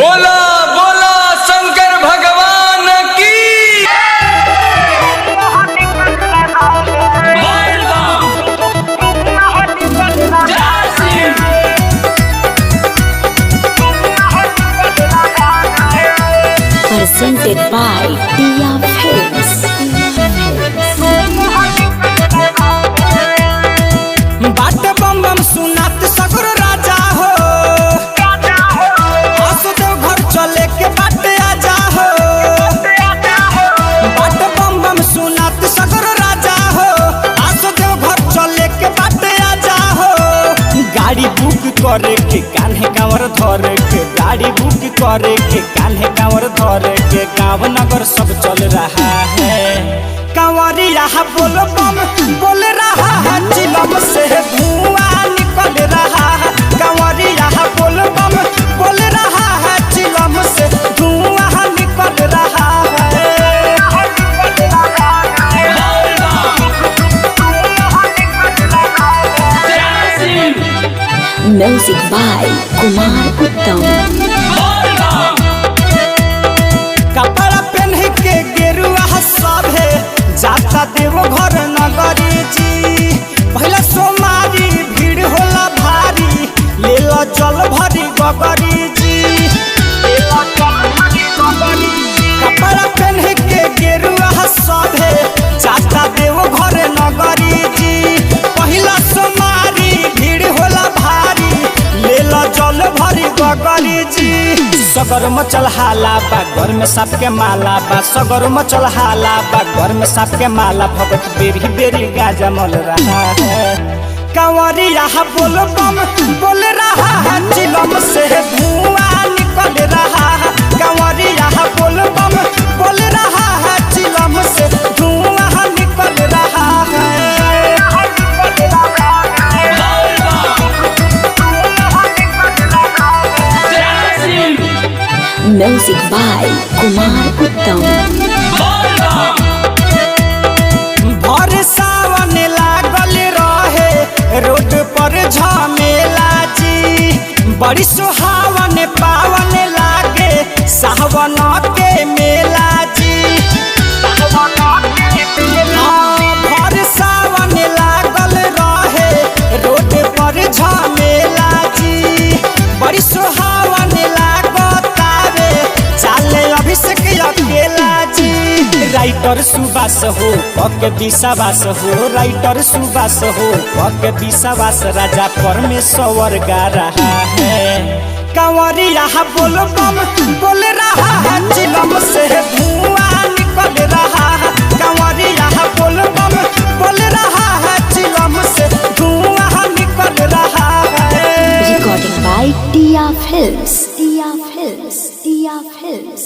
बोला बोला शंकर भगवान की। Presented by Tia Films. बाट बम बम सुनात सगर राजा हो, वासुदेव घर चले के बाटे आजा हो। बाट बम बम सुनात सगर राजा हो, वासुदेव घर चले के बाटे आजा हो। गाड़ी बुक करे के कान्हे कांवर धरे के, गाड़ी बुक करे के कान्हे कांवर धरे के, गाँव नगर सब चल रहा है। कांवरिया बोल बम बोल रहा है, चिलम से धुआं निकल रहा है। कांवरिया बोल बम बोल रहा है, चिलम से धुआं निकल रहा है। Music by Kumar Uttam. कपड़ा पहन के गेरुआ सभे जाता देव घर नगरी जी। पहला सोमारी भीड़ होला भारी, ले लो जल भरी गगरी जी। कपड़ा पहन के गेरुआ सभे जाता देव घर नगरी जी। पहला सोमारी भीड़ होला भारी, ले लो जल भरी गगरी जी। सगर मचल हाला बा, घर में साप के माला बा। सगर मचल हाला बा, घर में साप के माला। भगत बेरी बेरी गाजा मल रहा है। कांवरिया बोल बम बोल रहा है, चिलम से धुआं निकल रहा है। कांवरिया बोल बम बोल रहा है, चिलम से धुआं निकल रहा है। Music by Kumar Uttam. भर सावन लागल रहे रोड पर झमेला जी। बड़ी सुहावन पावन लागे सावन के मेला जी। भर सावन लागल रहे रोड पर झमेला जी। बड़ी सुहावन लागतावे चाले अभिषेक अकेला जी। राइटर सुबास हो पक विश्वास हो, राइटर सुबास हो पक विश्वास। राजा परमेश्वर गा रहा है। कांवरिया बोल बम बोल रहा है, चिलम से धुआं निकल रहा है। कांवरिया बोल बम बोल रहा है, चिलम से धुआं निकल रहा है। Recording by Tia Films. Tia Films. Tia Films.